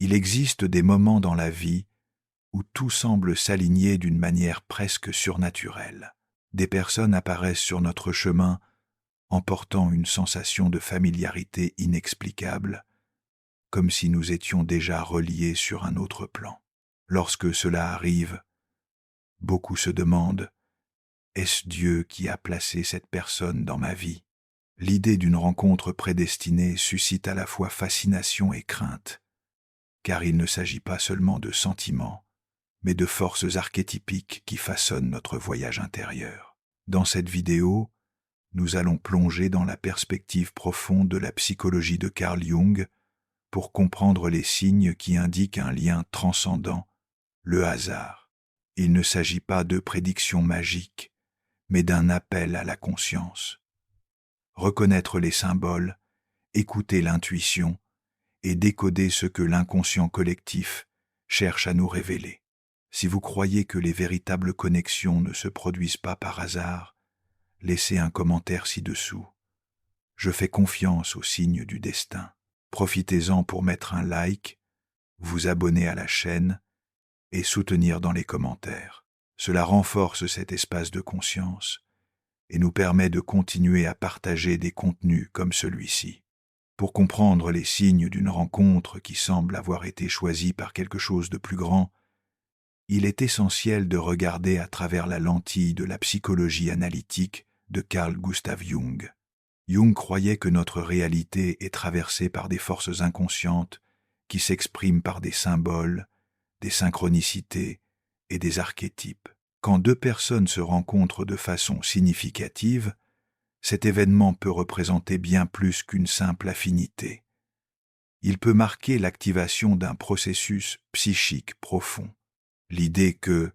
Il existe des moments dans la vie où tout semble s'aligner d'une manière presque surnaturelle. Des personnes apparaissent sur notre chemin emportant une sensation de familiarité inexplicable, comme si nous étions déjà reliés sur un autre plan. Lorsque cela arrive, beaucoup se demandent « Est-ce Dieu qui a placé cette personne dans ma vie ?» L'idée d'une rencontre prédestinée suscite à la fois fascination et crainte, car il ne s'agit pas seulement de sentiments, mais de forces archétypiques qui façonnent notre voyage intérieur. Dans cette vidéo, nous allons plonger dans la perspective profonde de la psychologie de Carl Jung pour comprendre les signes qui indiquent un lien transcendant, le hasard. Il ne s'agit pas de prédictions magiques, mais d'un appel à la conscience. Reconnaître les symboles, écouter l'intuition et décoder ce que l'inconscient collectif cherche à nous révéler. Si vous croyez que les véritables connexions ne se produisent pas par hasard, laissez un commentaire ci-dessous. Je fais confiance aux signes du destin. Profitez-en pour mettre un like, vous abonner à la chaîne et soutenir dans les commentaires. Cela renforce cet espace de conscience et nous permet de continuer à partager des contenus comme celui-ci. Pour comprendre les signes d'une rencontre qui semble avoir été choisie par quelque chose de plus grand, il est essentiel de regarder à travers la lentille de la psychologie analytique de Carl Gustav Jung. Jung croyait que notre réalité est traversée par des forces inconscientes qui s'expriment par des symboles, des synchronicités et des archétypes. Quand deux personnes se rencontrent de façon significative, cet événement peut représenter bien plus qu'une simple affinité. Il peut marquer l'activation d'un processus psychique profond. L'idée que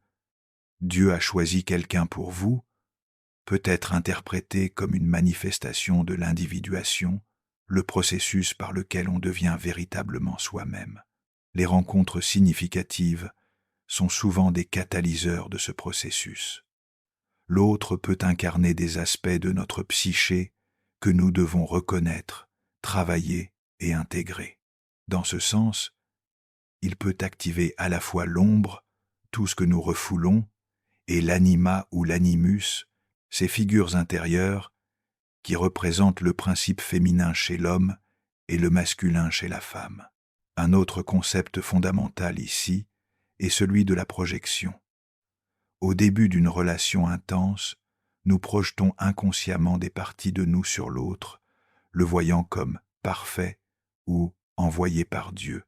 Dieu a choisi quelqu'un pour vous peut être interprétée comme une manifestation de l'individuation, le processus par lequel on devient véritablement soi-même. Les rencontres significatives sont souvent des catalyseurs de ce processus. L'autre peut incarner des aspects de notre psyché que nous devons reconnaître, travailler et intégrer. Dans ce sens, il peut activer à la fois l'ombre, tout ce que nous refoulons, et l'anima ou l'animus, ces figures intérieures qui représentent le principe féminin chez l'homme et le masculin chez la femme. Un autre concept fondamental ici est celui de la projection. Au début d'une relation intense, nous projetons inconsciemment des parties de nous sur l'autre, le voyant comme parfait ou envoyé par Dieu.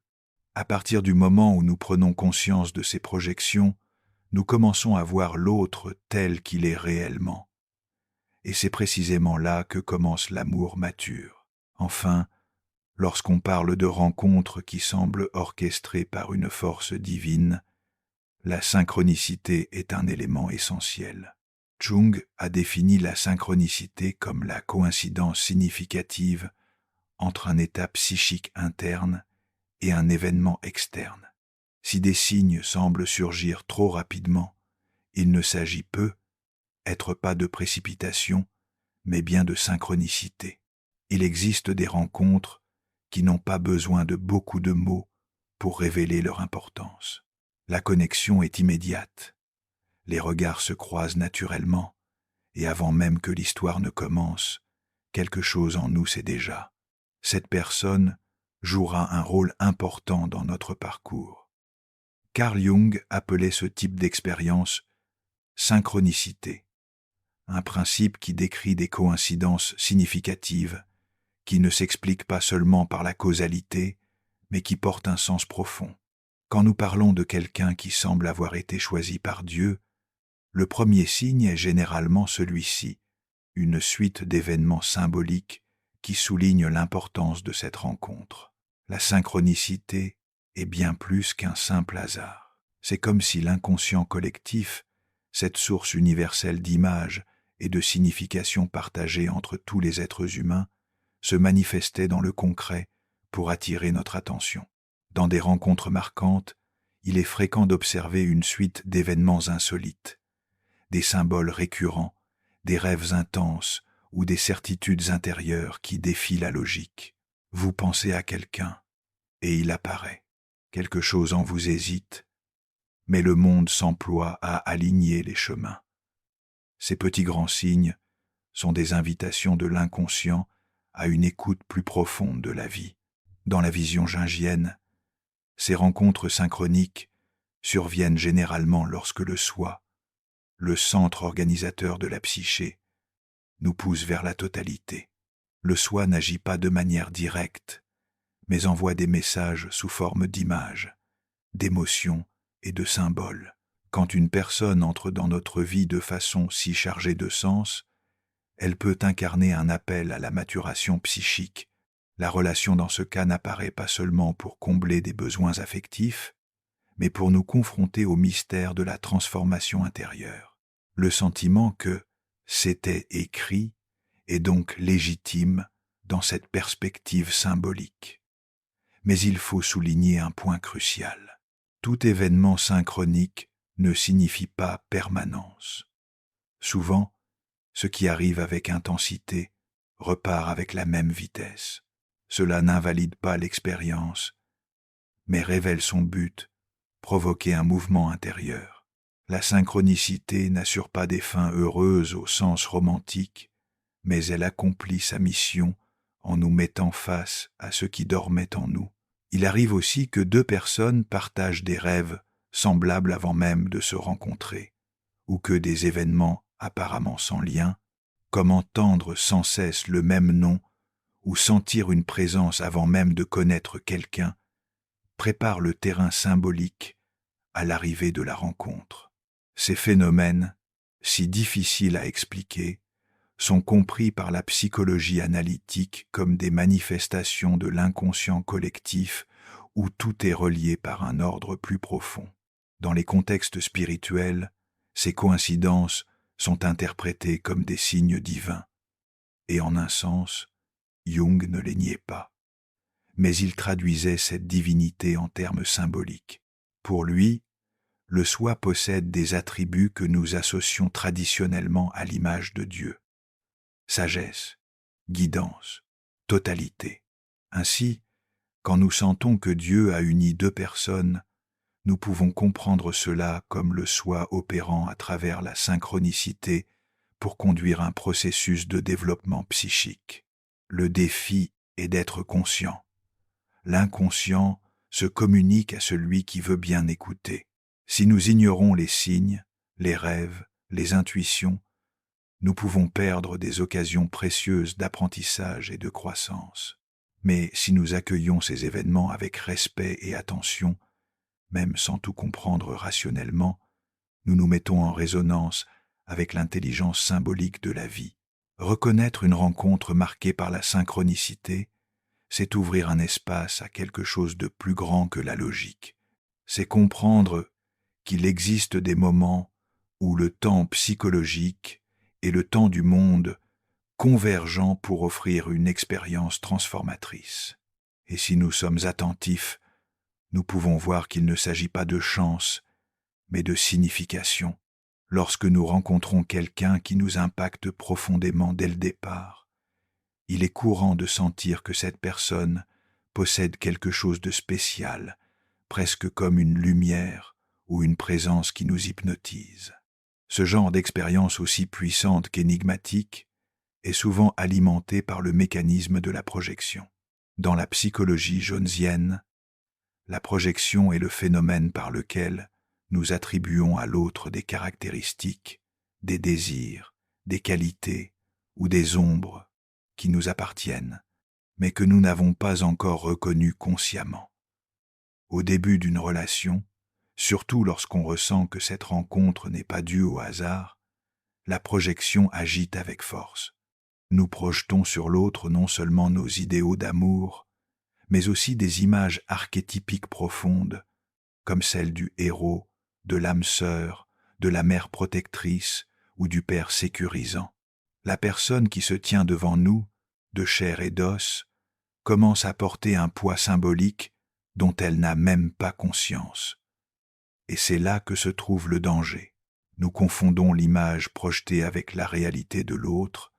À partir du moment où nous prenons conscience de ces projections, nous commençons à voir l'autre tel qu'il est réellement. Et c'est précisément là que commence l'amour mature. Enfin, lorsqu'on parle de rencontres qui semblent orchestrées par une force divine, la synchronicité est un élément essentiel. Jung a défini la synchronicité comme la coïncidence significative entre un état psychique interne et un événement externe. Si des signes semblent surgir trop rapidement, il ne s'agit pas de précipitation, mais bien de synchronicité. Il existe des rencontres qui n'ont pas besoin de beaucoup de mots pour révéler leur importance. La connexion est immédiate. Les regards se croisent naturellement, et avant même que l'histoire ne commence, quelque chose en nous sait déjà. Cette personne jouera un rôle important dans notre parcours. Carl Jung appelait ce type d'expérience synchronicité, un principe qui décrit des coïncidences significatives, qui ne s'expliquent pas seulement par la causalité, mais qui portent un sens profond. Quand nous parlons de quelqu'un qui semble avoir été choisi par Dieu, le premier signe est généralement celui-ci, une suite d'événements symboliques qui soulignent l'importance de cette rencontre. La synchronicité est bien plus qu'un simple hasard. C'est comme si l'inconscient collectif, cette source universelle d'images et de significations partagées entre tous les êtres humains, se manifestait dans le concret pour attirer notre attention. Dans des rencontres marquantes, il est fréquent d'observer une suite d'événements insolites, des symboles récurrents, des rêves intenses ou des certitudes intérieures qui défient la logique. Vous pensez à quelqu'un, et il apparaît. quelque chose en vous hésite, mais le monde s'emploie à aligner les chemins. Ces petits grands signes sont des invitations de l'inconscient à une écoute plus profonde de la vie. Dans la vision jungienne, ces rencontres synchroniques surviennent généralement lorsque le soi, le centre organisateur de la psyché, nous pousse vers la totalité. Le soi n'agit pas de manière directe, mais envoie des messages sous forme d'images, d'émotions et de symboles. Quand une personne entre dans notre vie de façon si chargée de sens, elle peut incarner un appel à la maturation psychique. La relation dans ce cas n'apparaît pas seulement pour combler des besoins affectifs, mais pour nous confronter au mystère de la transformation intérieure. Le sentiment que c'était écrit est donc légitime dans cette perspective symbolique. Mais il faut souligner un point crucial. Tout événement synchronique ne signifie pas permanence. Souvent, ce qui arrive avec intensité repart avec la même vitesse. Cela n'invalide pas l'expérience, mais révèle son but, provoquer un mouvement intérieur. La synchronicité n'assure pas des fins heureuses au sens romantique, mais elle accomplit sa mission en nous mettant face à ce qui dormait en nous. Il arrive aussi que deux personnes partagent des rêves semblables avant même de se rencontrer, ou que des événements apparemment sans lien, comme entendre sans cesse le même nom ou sentir une présence avant même de connaître quelqu'un, préparent le terrain symbolique à l'arrivée de la rencontre. Ces phénomènes, si difficiles à expliquer, sont compris par la psychologie analytique comme des manifestations de l'inconscient collectif où tout est relié par un ordre plus profond. Dans les contextes spirituels, ces coïncidences sont interprétées comme des signes divins, et en un sens, Jung ne les niait pas. Mais il traduisait cette divinité en termes symboliques. Pour lui, le soi possède des attributs que nous associons traditionnellement à l'image de Dieu. Sagesse, guidance, totalité. Ainsi, quand nous sentons que Dieu a uni deux personnes, nous pouvons comprendre cela comme le soi opérant à travers la synchronicité pour conduire un processus de développement psychique. Le défi est d'être conscient. L'inconscient se communique à celui qui veut bien écouter. Si nous ignorons les signes, les rêves, les intuitions, nous pouvons perdre des occasions précieuses d'apprentissage et de croissance. Mais si nous accueillons ces événements avec respect et attention, même sans tout comprendre rationnellement, nous nous mettons en résonance avec l'intelligence symbolique de la vie. Reconnaître une rencontre marquée par la synchronicité, c'est ouvrir un espace à quelque chose de plus grand que la logique. C'est comprendre qu'il existe des moments où le temps psychologique et le temps du monde convergent pour offrir une expérience transformatrice. Et si nous sommes attentifs, nous pouvons voir qu'il ne s'agit pas de chance, mais de signification. Lorsque nous rencontrons quelqu'un qui nous impacte profondément dès le départ, il est courant de sentir que cette personne possède quelque chose de spécial, presque comme une lumière ou une présence qui nous hypnotise. Ce genre d'expérience aussi puissante qu'énigmatique est souvent alimenté par le mécanisme de la projection. Dans la psychologie jungienne, la projection est le phénomène par lequel nous attribuons à l'autre des caractéristiques, des désirs, des qualités ou des ombres qui nous appartiennent, mais que nous n'avons pas encore reconnues consciemment. Au début d'une relation, surtout lorsqu'on ressent que cette rencontre n'est pas due au hasard, la projection agite avec force. Nous projetons sur l'autre non seulement nos idéaux d'amour, mais aussi des images archétypiques profondes, comme celle du héros, de l'âme sœur, de la mère protectrice ou du père sécurisant. La personne qui se tient devant nous, de chair et d'os, commence à porter un poids symbolique dont elle n'a même pas conscience. Et c'est là que se trouve le danger. Nous confondons l'image projetée avec la réalité de l'autre,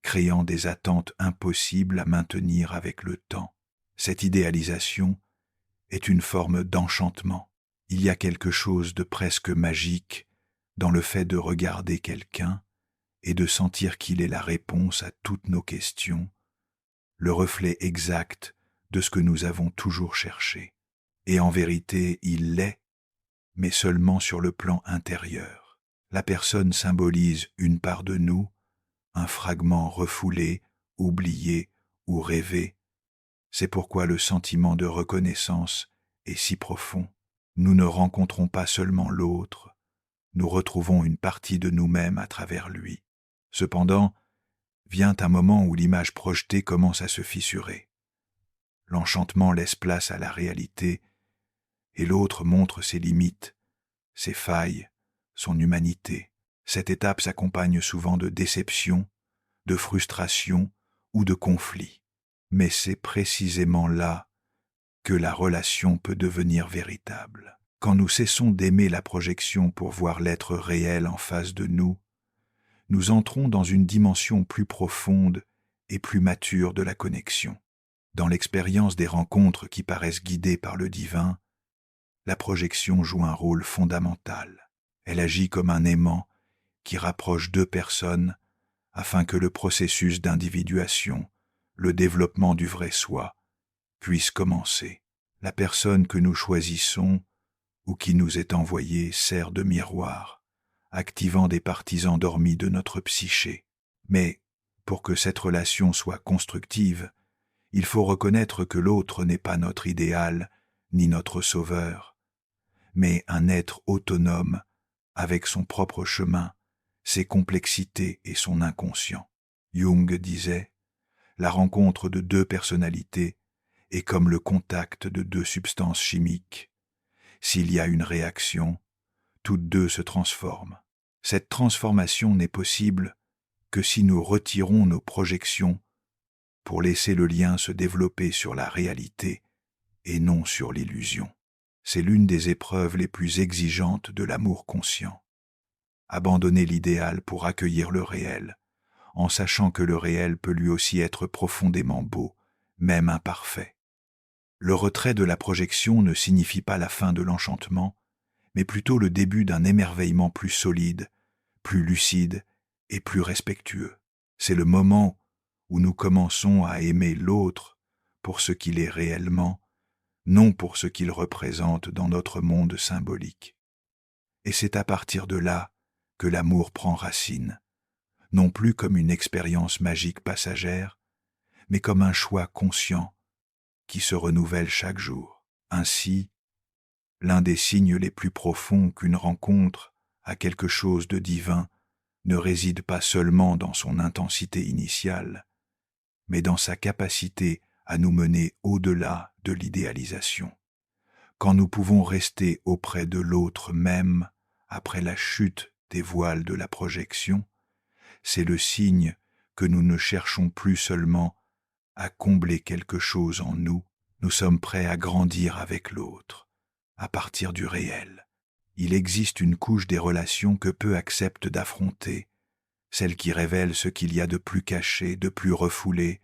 créant des attentes impossibles à maintenir avec le temps. Cette idéalisation est une forme d'enchantement. Il y a quelque chose de presque magique dans le fait de regarder quelqu'un et de sentir qu'il est la réponse à toutes nos questions, le reflet exact de ce que nous avons toujours cherché. Et en vérité, il l'est, mais seulement sur le plan intérieur. La personne symbolise une part de nous, un fragment refoulé, oublié ou rêvé. C'est pourquoi le sentiment de reconnaissance est si profond. Nous ne rencontrons pas seulement l'autre, nous retrouvons une partie de nous-mêmes à travers lui. Cependant, vient un moment où l'image projetée commence à se fissurer. L'enchantement laisse place à la réalité, et l'autre montre ses limites, ses failles, son humanité. Cette étape s'accompagne souvent de déception, de frustration ou de conflit. Mais c'est précisément là que la relation peut devenir véritable. Quand nous cessons d'aimer la projection pour voir l'être réel en face de nous, nous entrons dans une dimension plus profonde et plus mature de la connexion. Dans l'expérience des rencontres qui paraissent guidées par le divin, la projection joue un rôle fondamental. Elle agit comme un aimant qui rapproche deux personnes afin que le processus d'individuation, le développement du vrai soi, puisse commencer. La personne que nous choisissons ou qui nous est envoyée sert de miroir, activant des parties endormies de notre psyché. Mais, pour que cette relation soit constructive, il faut reconnaître que l'autre n'est pas notre idéal, ni notre sauveur, mais un être autonome, avec son propre chemin, ses complexités et son inconscient. Jung disait, « La rencontre de deux personnalités est comme le contact de deux substances chimiques. S'il y a une réaction, toutes deux se transforment. Cette transformation n'est possible que si nous retirons nos projections pour laisser le lien se développer sur la réalité et non sur l'illusion. C'est l'une des épreuves les plus exigeantes de l'amour conscient. Abandonner l'idéal pour accueillir le réel, en sachant que le réel peut lui aussi être profondément beau, même imparfait. Le retrait de la projection ne signifie pas la fin de l'enchantement, mais plutôt le début d'un émerveillement plus solide, plus lucide et plus respectueux. C'est le moment où nous commençons à aimer l'autre pour ce qu'il est réellement, non pour ce qu'il représente dans notre monde symbolique. Et c'est à partir de là que l'amour prend racine, non plus comme une expérience magique passagère, mais comme un choix conscient qui se renouvelle chaque jour. Ainsi, l'un des signes les plus profonds qu'une rencontre a quelque chose de divin ne réside pas seulement dans son intensité initiale, mais dans sa capacité à nous mener au-delà de l'idéalisation. Quand nous pouvons rester auprès de l'autre même après la chute des voiles de la projection, c'est le signe que nous ne cherchons plus seulement à combler quelque chose en nous, nous sommes prêts à grandir avec l'autre, à partir du réel. Il existe une couche des relations que peu acceptent d'affronter, celle qui révèle ce qu'il y a de plus caché, de plus refoulé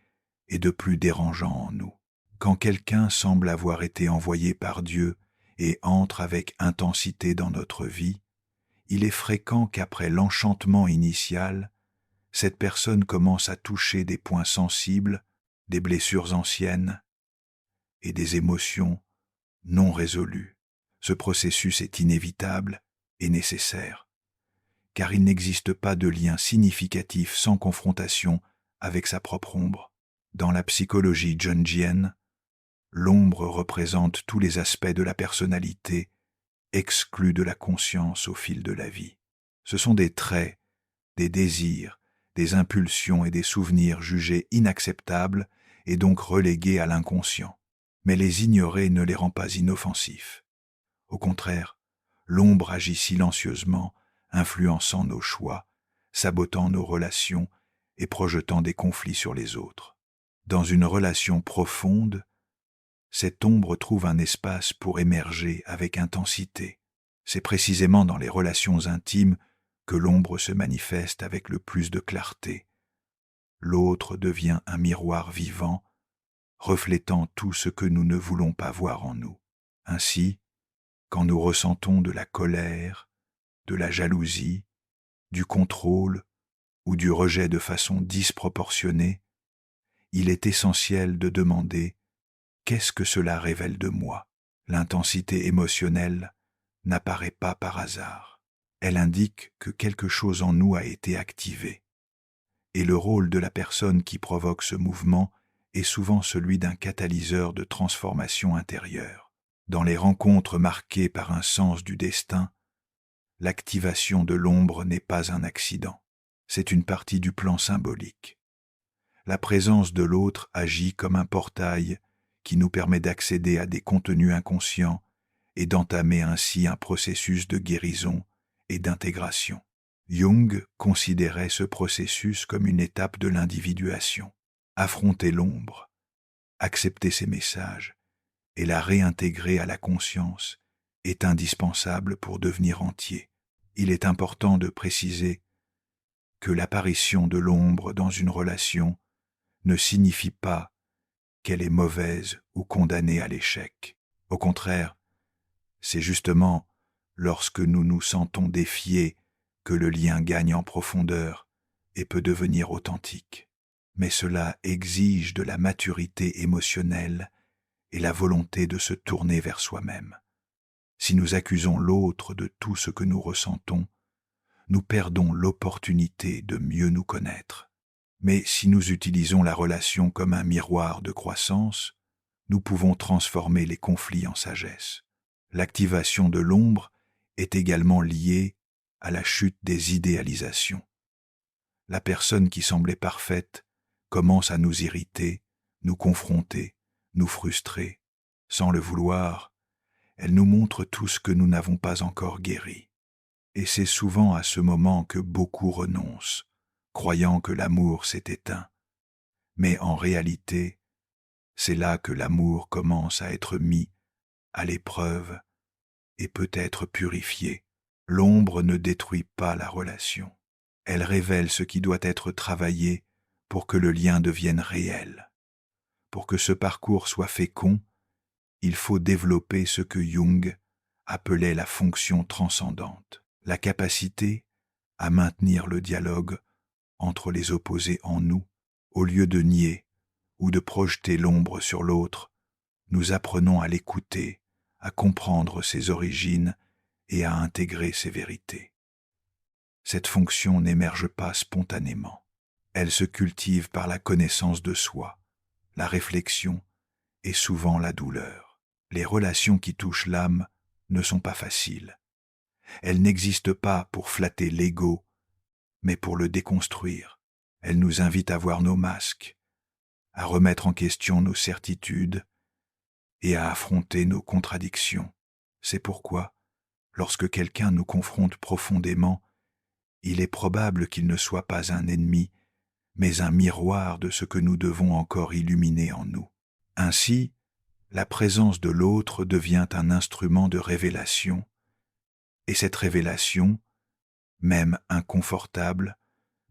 et de plus dérangeant en nous. Quand quelqu'un semble avoir été envoyé par Dieu et entre avec intensité dans notre vie, il est fréquent qu'après l'enchantement initial, cette personne commence à toucher des points sensibles, des blessures anciennes et des émotions non résolues. Ce processus est inévitable et nécessaire, car il n'existe pas de lien significatif sans confrontation avec sa propre ombre. Dans la psychologie jungienne, l'ombre représente tous les aspects de la personnalité, exclus de la conscience au fil de la vie. Ce sont des traits, des désirs, des impulsions et des souvenirs jugés inacceptables et donc relégués à l'inconscient. Mais les ignorer ne les rend pas inoffensifs. Au contraire, l'ombre agit silencieusement, influençant nos choix, sabotant nos relations et projetant des conflits sur les autres. Dans une relation profonde, cette ombre trouve un espace pour émerger avec intensité. C'est précisément dans les relations intimes que l'ombre se manifeste avec le plus de clarté. L'autre devient un miroir vivant, reflétant tout ce que nous ne voulons pas voir en nous. Ainsi, quand nous ressentons de la colère, de la jalousie, du contrôle ou du rejet de façon disproportionnée, il est essentiel de demander « Qu'est-ce que cela révèle de moi ?» L'intensité émotionnelle n'apparaît pas par hasard. Elle indique que quelque chose en nous a été activé. Et le rôle de la personne qui provoque ce mouvement est souvent celui d'un catalyseur de transformation intérieure. Dans les rencontres marquées par un sens du destin, l'activation de l'ombre n'est pas un accident. C'est une partie du plan symbolique. La présence de l'autre agit comme un portail qui nous permet d'accéder à des contenus inconscients et d'entamer ainsi un processus de guérison et d'intégration. Jung considérait ce processus comme une étape de l'individuation. Affronter l'ombre, accepter ses messages et la réintégrer à la conscience est indispensable pour devenir entier. Il est important de préciser que l'apparition de l'ombre dans une relation ne signifie pas qu'elle est mauvaise ou condamnée à l'échec. Au contraire, c'est justement lorsque nous nous sentons défiés que le lien gagne en profondeur et peut devenir authentique. Mais cela exige de la maturité émotionnelle et la volonté de se tourner vers soi-même. Si nous accusons l'autre de tout ce que nous ressentons, nous perdons l'opportunité de mieux nous connaître. Mais si nous utilisons la relation comme un miroir de croissance, nous pouvons transformer les conflits en sagesse. L'activation de l'ombre est également liée à la chute des idéalisations. La personne qui semblait parfaite commence à nous irriter, nous confronter, nous frustrer. Sans le vouloir, elle nous montre tout ce que nous n'avons pas encore guéri. Et c'est souvent à ce moment que beaucoup renoncent, croyant que l'amour s'est éteint. Mais en réalité, c'est là que l'amour commence à être mis à l'épreuve et peut être purifié. L'ombre ne détruit pas la relation. Elle révèle ce qui doit être travaillé pour que le lien devienne réel. Pour que ce parcours soit fécond, il faut développer ce que Jung appelait la fonction transcendante, la capacité à maintenir le dialogue entre les opposés en nous, au lieu de nier ou de projeter l'ombre sur l'autre. Nous apprenons à l'écouter, à comprendre ses origines et à intégrer ses vérités. Cette fonction n'émerge pas spontanément. Elle se cultive par la connaissance de soi, la réflexion et souvent la douleur. Les relations qui touchent l'âme ne sont pas faciles. Elles n'existent pas pour flatter l'ego, mais pour le déconstruire. Elles nous invitent à voir nos masques, à remettre en question nos certitudes et à affronter nos contradictions. C'est pourquoi, lorsque quelqu'un nous confronte profondément, il est probable qu'il ne soit pas un ennemi, mais un miroir de ce que nous devons encore illuminer en nous. Ainsi, la présence de l'autre devient un instrument de révélation, et cette révélation, même inconfortable,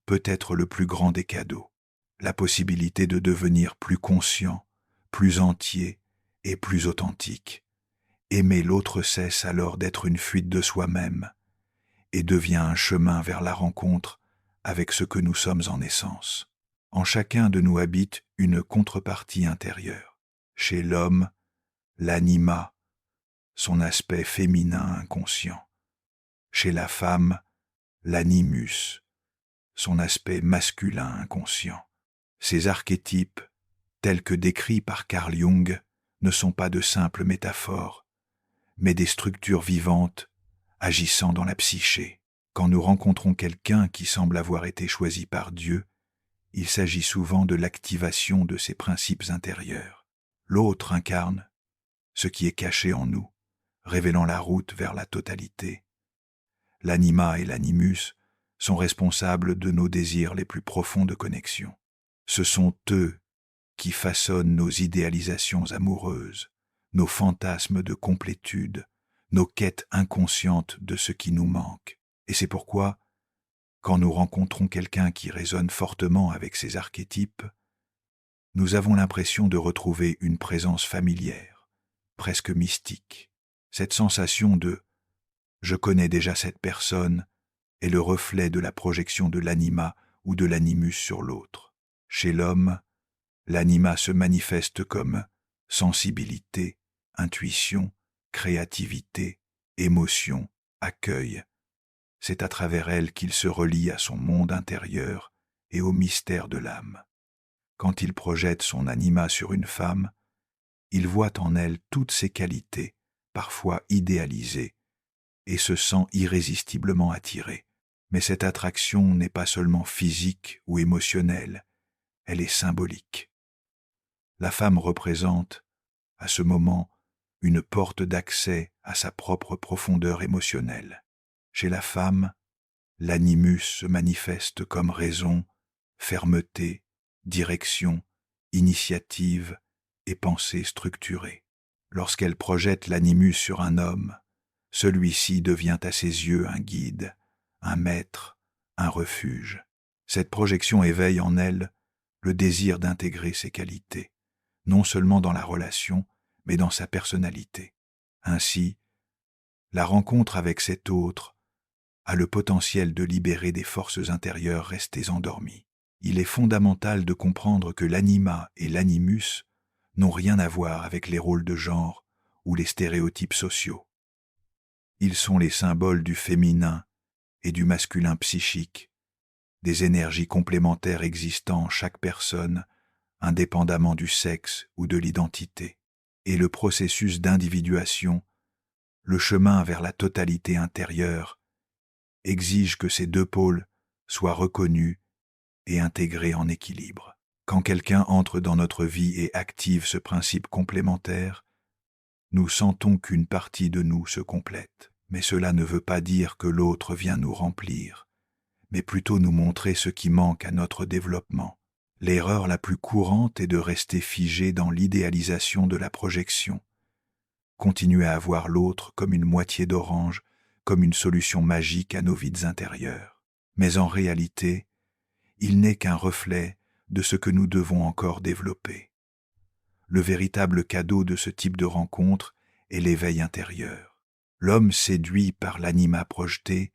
peut être le plus grand des cadeaux, la possibilité de devenir plus conscient, plus entier et plus authentique. Aimer l'autre cesse alors d'être une fuite de soi-même et devient un chemin vers la rencontre avec ce que nous sommes en essence. En chacun de nous habite une contrepartie intérieure. Chez l'homme, l'anima, son aspect féminin inconscient. Chez la femme, l'animus, son aspect masculin inconscient. Ces archétypes, tels que décrits par Carl Jung, ne sont pas de simples métaphores, mais des structures vivantes agissant dans la psyché. Quand nous rencontrons quelqu'un qui semble avoir été choisi par Dieu, il s'agit souvent de l'activation de ses principes intérieurs. L'autre incarne ce qui est caché en nous, révélant la route vers la totalité. L'anima et l'animus sont responsables de nos désirs les plus profonds de connexion. Ce sont eux qui façonnent nos idéalisations amoureuses, nos fantasmes de complétude, nos quêtes inconscientes de ce qui nous manque. Et c'est pourquoi, quand nous rencontrons quelqu'un qui résonne fortement avec ces archétypes, nous avons l'impression de retrouver une présence familière, presque mystique. Cette sensation de « je connais déjà cette personne » est le reflet de la projection de l'anima ou de l'animus sur l'autre. Chez l'homme, l'anima se manifeste comme sensibilité, intuition, créativité, émotion, accueil. C'est à travers elle qu'il se relie à son monde intérieur et au mystère de l'âme. Quand il projette son anima sur une femme, il voit en elle toutes ses qualités, parfois idéalisées, et se sent irrésistiblement attiré. Mais cette attraction n'est pas seulement physique ou émotionnelle, elle est symbolique. La femme représente, à ce moment, une porte d'accès à sa propre profondeur émotionnelle. Chez la femme, l'animus se manifeste comme raison, fermeté, direction, initiative et pensée structurée. Lorsqu'elle projette l'animus sur un homme, celui-ci devient à ses yeux un guide, un maître, un refuge. Cette projection éveille en elle le désir d'intégrer ses qualités, non seulement dans la relation, mais dans sa personnalité. Ainsi, la rencontre avec cet autre a le potentiel de libérer des forces intérieures restées endormies. Il est fondamental de comprendre que l'anima et l'animus n'ont rien à voir avec les rôles de genre ou les stéréotypes sociaux. Ils sont les symboles du féminin et du masculin psychique, des énergies complémentaires existant en chaque personne, indépendamment du sexe ou de l'identité. Et le processus d'individuation, le chemin vers la totalité intérieure, exige que ces deux pôles soient reconnus et intégrés en équilibre. Quand quelqu'un entre dans notre vie et active ce principe complémentaire, nous sentons qu'une partie de nous se complète. Mais cela ne veut pas dire que l'autre vient nous remplir, mais plutôt nous montrer ce qui manque à notre développement. L'erreur la plus courante est de rester figé dans l'idéalisation de la projection. Continuer à voir l'autre comme une moitié d'orange, comme une solution magique à nos vides intérieurs. Mais en réalité, il n'est qu'un reflet de ce que nous devons encore développer. Le véritable cadeau de ce type de rencontre est l'éveil intérieur. L'homme séduit par l'anima projeté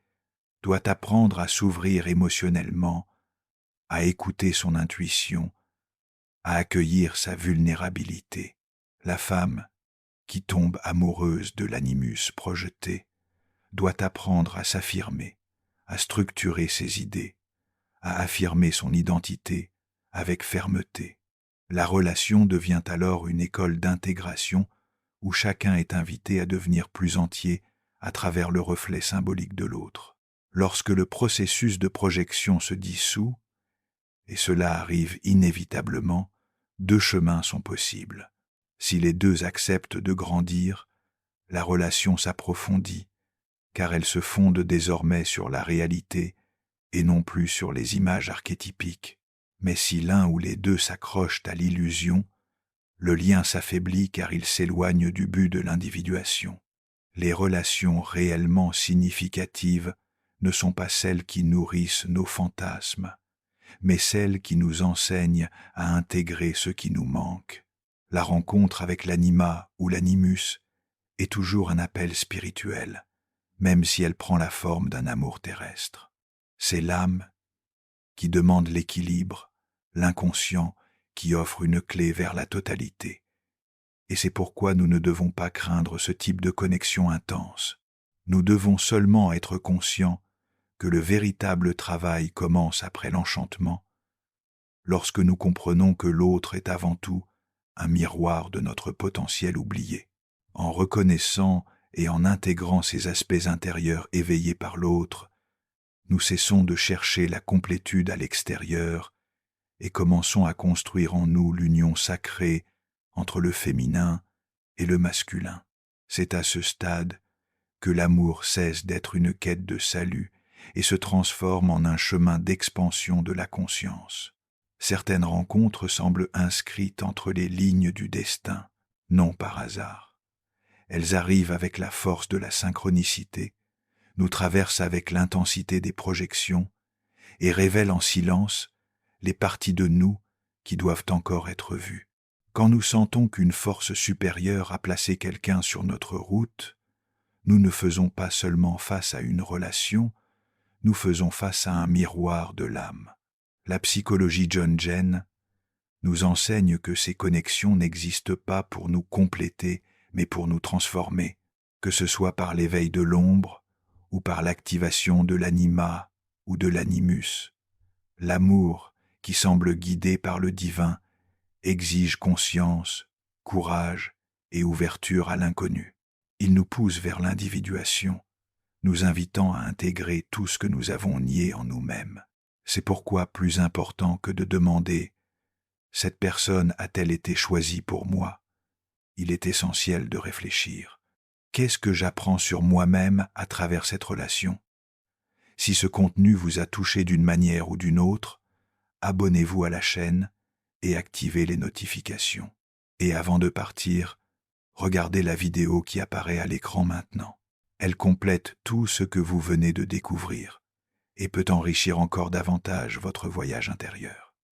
doit apprendre à s'ouvrir émotionnellement, à écouter son intuition, à accueillir sa vulnérabilité. La femme, qui tombe amoureuse de l'animus projeté, doit apprendre à s'affirmer, à structurer ses idées, à affirmer son identité avec fermeté. La relation devient alors une école d'intégration où chacun est invité à devenir plus entier à travers le reflet symbolique de l'autre. Lorsque le processus de projection se dissout, et cela arrive inévitablement, deux chemins sont possibles. Si les deux acceptent de grandir, la relation s'approfondit, car elle se fonde désormais sur la réalité et non plus sur les images archétypiques. Mais si l'un ou les deux s'accrochent à l'illusion, le lien s'affaiblit car il s'éloigne du but de l'individuation. Les relations réellement significatives ne sont pas celles qui nourrissent nos fantasmes, mais celles qui nous enseignent à intégrer ce qui nous manque. La rencontre avec l'anima ou l'animus est toujours un appel spirituel, même si elle prend la forme d'un amour terrestre. C'est l'âme qui demande l'équilibre, l'inconscient qui offre une clé vers la totalité. Et c'est pourquoi nous ne devons pas craindre ce type de connexion intense. Nous devons seulement être conscients que le véritable travail commence après l'enchantement, lorsque nous comprenons que l'autre est avant tout un miroir de notre potentiel oublié. En reconnaissant et en intégrant ces aspects intérieurs éveillés par l'autre, nous cessons de chercher la complétude à l'extérieur et commençons à construire en nous l'union sacrée entre le féminin et le masculin. C'est à ce stade que l'amour cesse d'être une quête de salut et se transforme en un chemin d'expansion de la conscience. Certaines rencontres semblent inscrites entre les lignes du destin, non par hasard. Elles arrivent avec la force de la synchronicité, nous traversent avec l'intensité des projections et révèlent en silence les parties de nous qui doivent encore être vues. Quand nous sentons qu'une force supérieure a placé quelqu'un sur notre route, nous ne faisons pas seulement face à une relation, nous faisons face à un miroir de l'âme. La psychologie John Gene nous enseigne que ces connexions n'existent pas pour nous compléter, mais pour nous transformer, que ce soit par l'éveil de l'ombre ou par l'activation de l'anima ou de l'animus. L'amour, qui semble guidé par le divin, exige conscience, courage et ouverture à l'inconnu. Il nous pousse vers l'individuation, nous invitant à intégrer tout ce que nous avons nié en nous-mêmes. C'est pourquoi plus important que de demander « Cette personne a-t-elle été choisie pour moi ?» Il est essentiel de réfléchir. Qu'est-ce que j'apprends sur moi-même à travers cette relation? Si ce contenu vous a touché d'une manière ou d'une autre, abonnez-vous à la chaîne et activez les notifications. Et avant de partir, regardez la vidéo qui apparaît à l'écran maintenant. Elle complète tout ce que vous venez de découvrir et peut enrichir encore davantage votre voyage intérieur.